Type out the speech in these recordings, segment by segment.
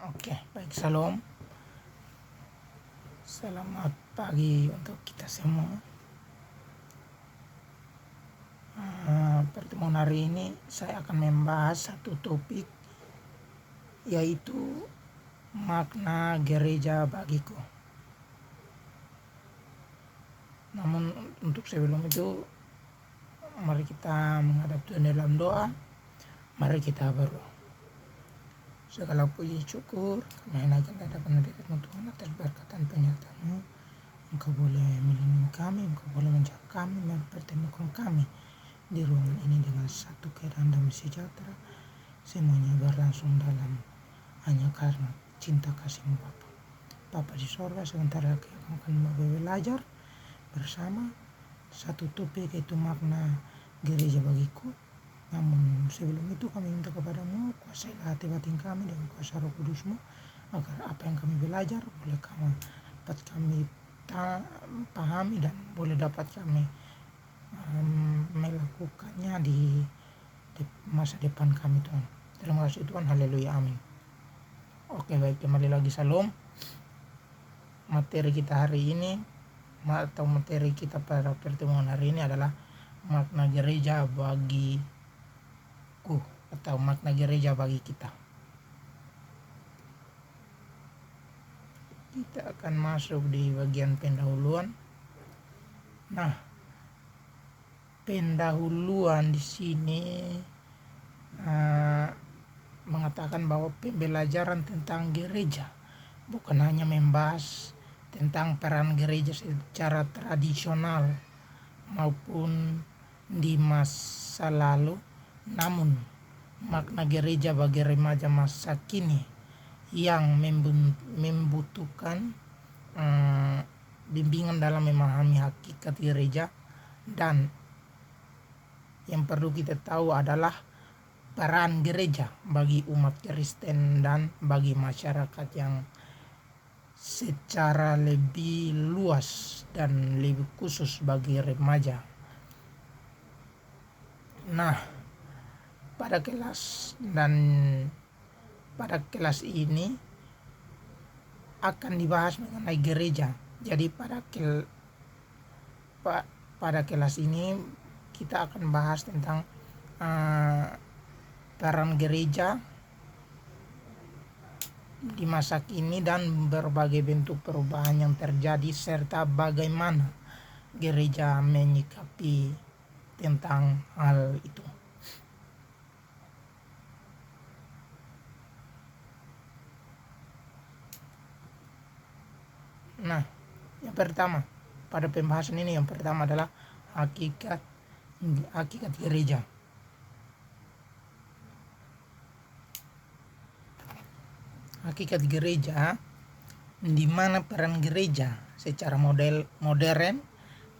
Oke, baik, salam. Selamat pagi untuk kita semua. Pertemuan hari ini saya akan membahas satu topik, yaitu makna gereja bagiku. Namun untuk sebelum itu, mari kita menghadap Tuhan dalam doa. Mari kita berdoa. Segala puji syukur kami naikkan hadapan hadiratmu Tuhan atas berkat dan penyertaan-Mu. Engkau boleh melindungi kami, Engkau boleh menjaga kami, mempertemukan kami di ruangan ini dengan satu keadaan damai sejahtera. Semuanya berlangsung dalam hanya karena cinta kasih-Mu Bapa. Bapa di sorga, sebentar lagi akan belajar bersama satu topik, yaitu makna gereja bagiku. Namun sebelum itu kami minta kepada-Mu, kuasai hati batin kami dengan kuasa Roh Kudus-Mu, agar apa yang kami belajar boleh dapat kami pahami dan boleh dapat kami melakukannya di masa depan kami, Tuhan. Terima kasih Tuhan, haleluya, amin. Oke, baik, kembali lagi, salam. Materi kita hari ini atau materi kita pada pertemuan hari ini adalah makna gereja bagiku atau makna gereja bagi kita. Kita akan masuk di bagian pendahuluan. Nah, pendahuluan di sini mengatakan bahwa pembelajaran tentang gereja bukan hanya membahas tentang peran gereja secara tradisional maupun di masa lalu, namun makna gereja bagi remaja masa kini yang membutuhkan bimbingan dalam memahami hakikat gereja. Dan yang perlu kita tahu adalah peran gereja bagi umat Kristen dan bagi masyarakat yang secara lebih luas dan lebih khusus bagi remaja. Nah, pada kelas ini akan dibahas mengenai gereja. Jadi pada kelas ini kita akan bahas tentang peran gereja di masa kini dan berbagai bentuk perubahan yang terjadi, serta bagaimana gereja menyikapi tentang hal itu. Nah, yang pertama pada pembahasan ini, yang pertama adalah hakikat gereja. Hakikat gereja, di mana peran gereja secara modern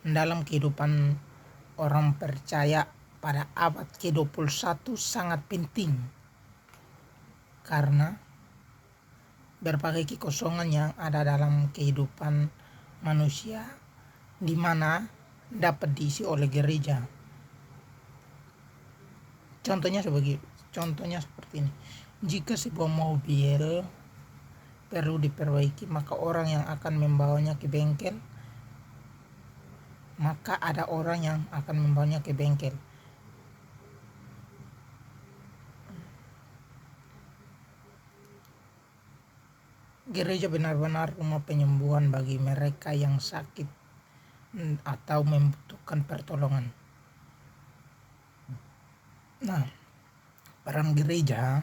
dalam kehidupan orang percaya pada abad ke-21 sangat penting, karena berbagai kekosongan yang ada dalam kehidupan manusia di mana dapat diisi oleh gereja. Contohnya seperti ini. Jika sebuah mobil perlu diperbaiki, maka orang yang akan membawanya ke bengkel, Gereja benar-benar rumah penyembuhan bagi mereka yang sakit atau membutuhkan pertolongan. Nah, peran gereja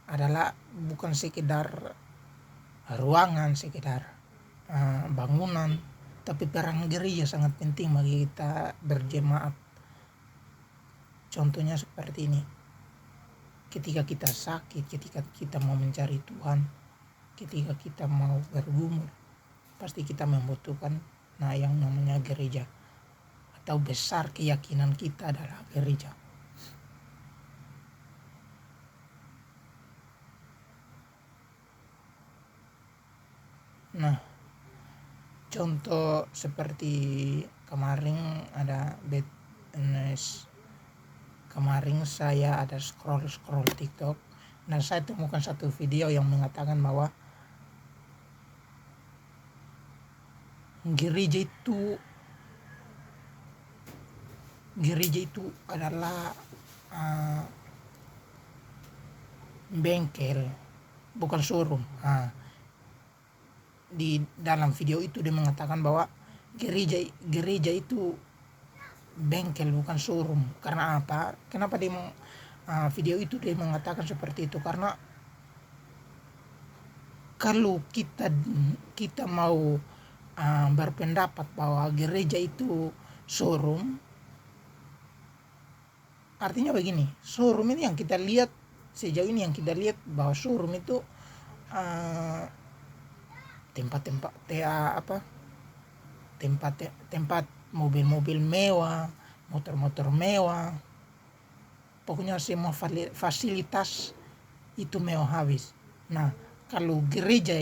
adalah bukan sekedar ruangan, sekedar bangunan, tapi peran gereja sangat penting bagi kita berjemaat. Contohnya seperti ini. Ketika kita sakit, ketika kita mau mencari Tuhan, ketika kita mau bergumul, pasti kita membutuhkan yang namanya gereja, atau besar keyakinan kita adalah gereja. Nah, contoh seperti kemarin saya ada scroll TikTok, Nah, saya temukan satu video yang mengatakan bahwa gereja itu adalah bengkel, bukan showroom. Di dalam video itu dia mengatakan bahwa gereja itu bengkel, bukan showroom. Karena apa? Kenapa video itu dia mengatakan seperti itu? Karena kalau kita mau berpendapat bahwa gereja itu showroom, artinya begini, showroom ini yang kita lihat sejauh ini, yang kita lihat bahwa showroom itu tempat mobil-mobil mewah, motor-motor mewah, pokoknya semua fasilitas itu mewah habis. Nah, kalau gereja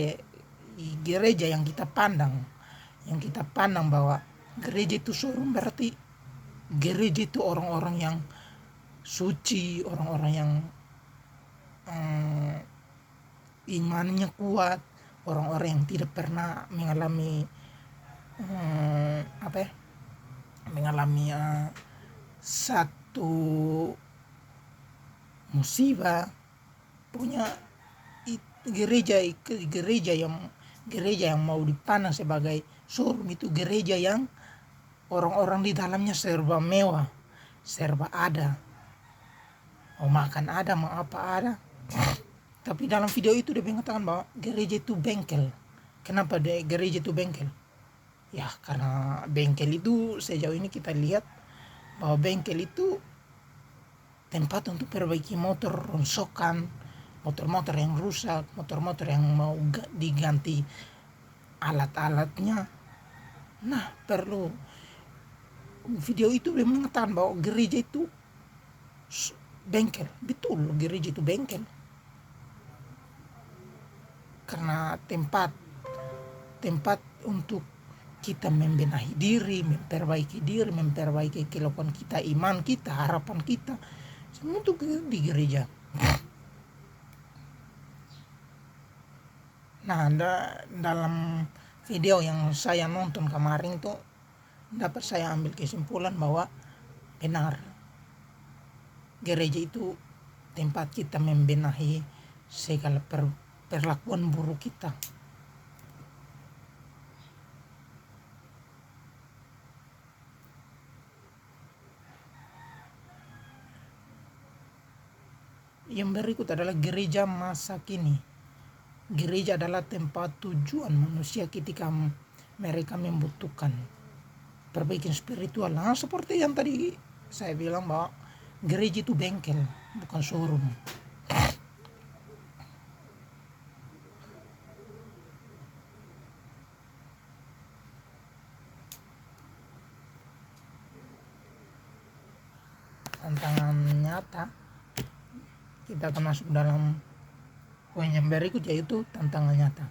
yang kita pandang bahwa gereja itu showroom, berarti gereja itu orang-orang yang suci, orang-orang yang imannya kuat, orang-orang yang tidak pernah mengalami satu musibah. Pokoknya gereja yang mau dipandang sebagai showroom itu gereja yang orang-orang di dalamnya serba mewah, serba ada, mau makan ada, mau apa ada. Tapi dalam video itu dia mengatakan bahwa gereja itu bengkel. Kenapa gereja itu bengkel? Ya, karena bengkel itu sejauh ini kita lihat bahwa bengkel itu tempat untuk perbaiki motor rongsokan, motor-motor yang rusak, motor-motor yang mau diganti alat-alatnya. Nah, perlu video itu dia mengatakan bahwa gereja itu bengkel. Betul, gereja itu bengkel. Karena tempat untuk kita membenahi diri, memperbaiki kelakuan kita, iman kita, harapan kita, semua itu di gereja. Nah, dalam video yang saya nonton kemarin itu dapat saya ambil kesimpulan bahwa benar, gereja itu tempat kita membenahi segala perlakuan buruk kita. Yang berikut adalah gereja masa kini. Gereja adalah tempat tujuan manusia ketika mereka membutuhkan perbaikan spiritual. Nah, seperti yang tadi saya bilang bahwa gereja itu bengkel, bukan showroom. Tantangan nyata, kita akan masuk dalam poin yang berikut, yaitu tantangan nyata.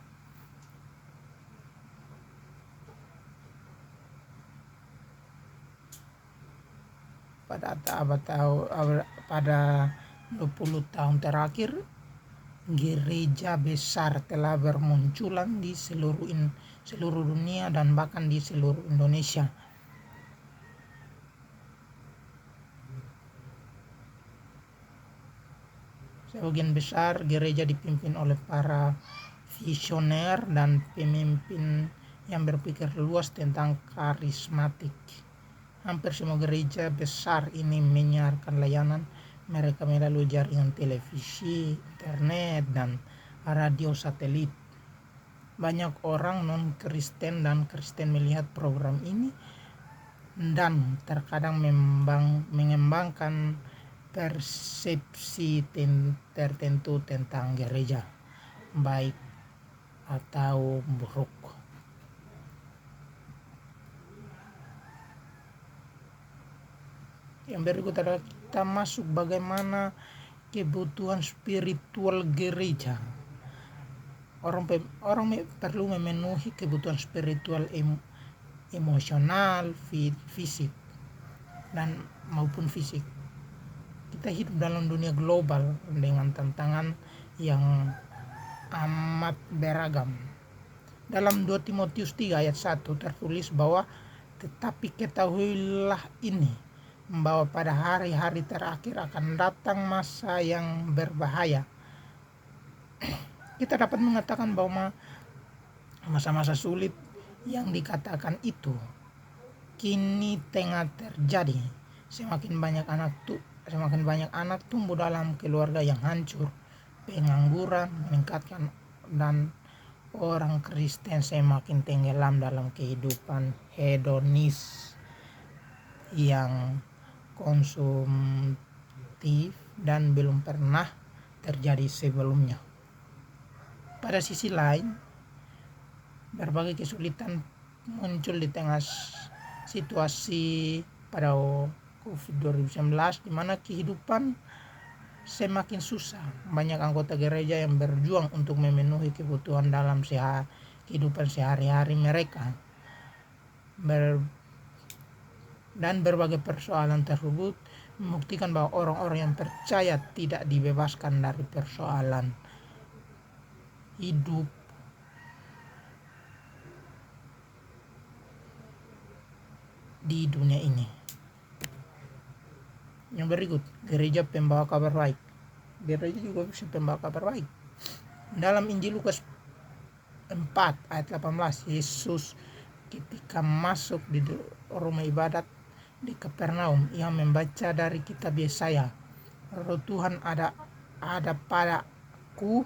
Pada 20 tahun terakhir, gereja besar telah bermunculan di seluruh dunia dan bahkan di seluruh Indonesia. Sebagian besar gereja dipimpin oleh para visioner dan pemimpin yang berpikir luas tentang karismatik. Hampir semua gereja besar ini menyiarkan layanan mereka melalui jaringan televisi, internet, dan radio satelit. Banyak orang non-Kristen dan Kristen melihat program ini dan terkadang mengembangkan persepsi tertentu tentang gereja, baik atau buruk. Yang berikut adalah kita masuk bagaimana kebutuhan spiritual gereja. Orang perlu memenuhi kebutuhan spiritual, emosional, fisik dan maupun fisik. Kita hidup dalam dunia global dengan tantangan yang amat beragam. Dalam 2 Timotius 3 ayat 1 tertulis bahwa tetapi ketahuilah ini, bahwa pada hari-hari terakhir akan datang masa yang berbahaya. Kita dapat mengatakan bahwa masa-masa sulit yang dikatakan itu kini tengah terjadi. Semakin banyak anak tumbuh dalam keluarga yang hancur, pengangguran meningkatkan, dan orang Kristen semakin tenggelam dalam kehidupan hedonis yang konsumtif dan belum pernah terjadi sebelumnya. Pada sisi lain, berbagai kesulitan muncul di tengah situasi pada COVID-19 di mana kehidupan semakin susah. Banyak anggota gereja yang berjuang untuk memenuhi kebutuhan dalam kehidupan sehari-hari mereka. Dan berbagai persoalan tersebut membuktikan bahwa orang-orang yang percaya tidak dibebaskan dari persoalan hidup di dunia ini. Yang berikut, gereja pembawa kabar baik. Gereja juga bisa pembawa kabar baik. Dalam Injil Lukas 4 ayat 18, Yesus ketika masuk di rumah ibadat di Kapernaum, ia membaca dari kitab Yesaya, Roh Tuhan ada padaku,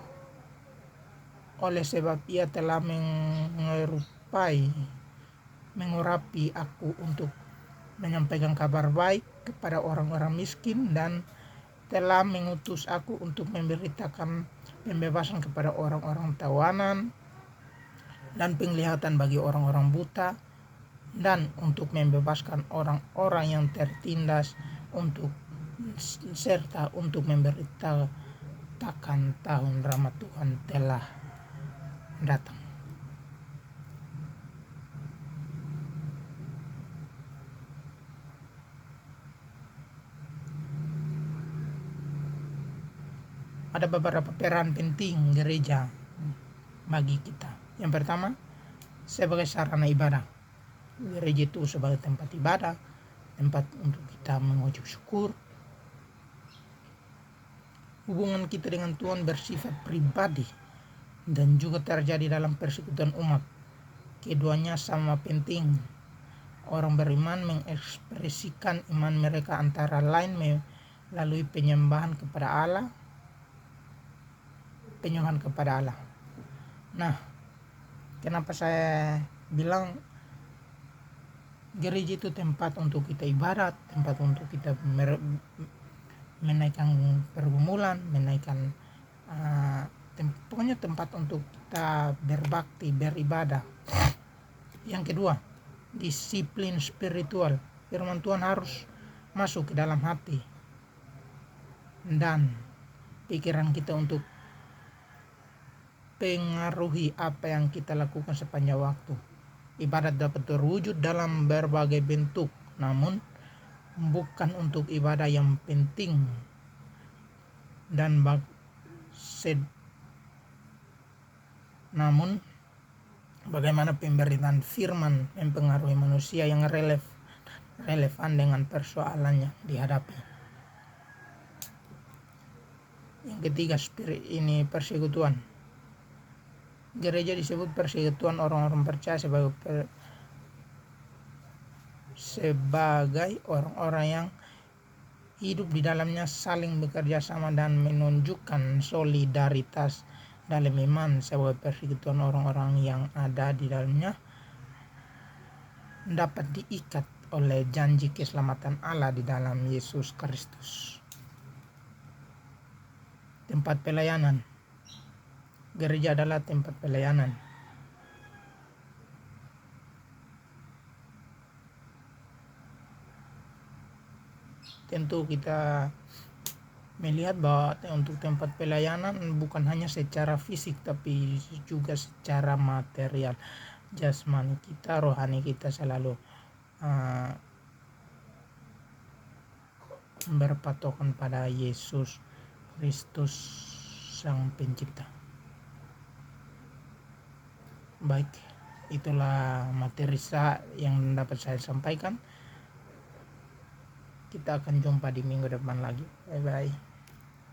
oleh sebab ia telah mengurapi aku untuk menyampaikan kabar baik kepada orang-orang miskin, dan telah mengutus aku untuk memberitakan pembebasan kepada orang-orang tawanan dan penglihatan bagi orang-orang buta, dan untuk membebaskan orang-orang yang tertindas, serta untuk memberitakan tahun rahmat Tuhan telah datang. Ada beberapa peran penting gereja bagi kita. Yang pertama, sebagai sarana ibadah. Gereja itu sebagai tempat ibadah, tempat untuk kita mengucap syukur. Hubungan kita dengan Tuhan bersifat pribadi dan juga terjadi dalam persekutuan umat. Keduanya sama penting. Orang beriman mengekspresikan iman mereka antara lain melalui penyembahan kepada Allah. Nah, kenapa saya bilang gereja itu tempat untuk kita ibadat, tempat untuk kita menaikkan pergumulan, menaikkan pokoknya tempat untuk kita berbakti, beribadah. Yang kedua, disiplin spiritual. Firman Tuhan harus masuk ke dalam hati dan pikiran kita untuk pengaruhi apa yang kita lakukan sepanjang waktu. Ibadat dapat terwujud dalam berbagai bentuk, namun bukan untuk ibadah yang penting dan namun bagaimana pemberitaan firman mempengaruhi manusia yang relevan dengan persoalannya dihadapi. Yang ketiga, persekutuan. Gereja disebut persekutuan orang-orang percaya sebagai orang-orang yang hidup di dalamnya saling bekerja sama dan menunjukkan solidaritas dalam iman. Sebagai persekutuan orang-orang yang ada di dalamnya dapat diikat oleh janji keselamatan Allah di dalam Yesus Kristus. Tempat pelayanan. Gereja adalah tempat pelayanan. Tentu kita melihat bahwa untuk tempat pelayanan bukan hanya secara fisik tapi juga secara material. Jasmani kita, rohani kita selalu berpatokan pada Yesus Kristus Sang Pencipta. Baik, itulah materi yang dapat saya sampaikan. Kita akan jumpa di minggu depan lagi. Bye bye.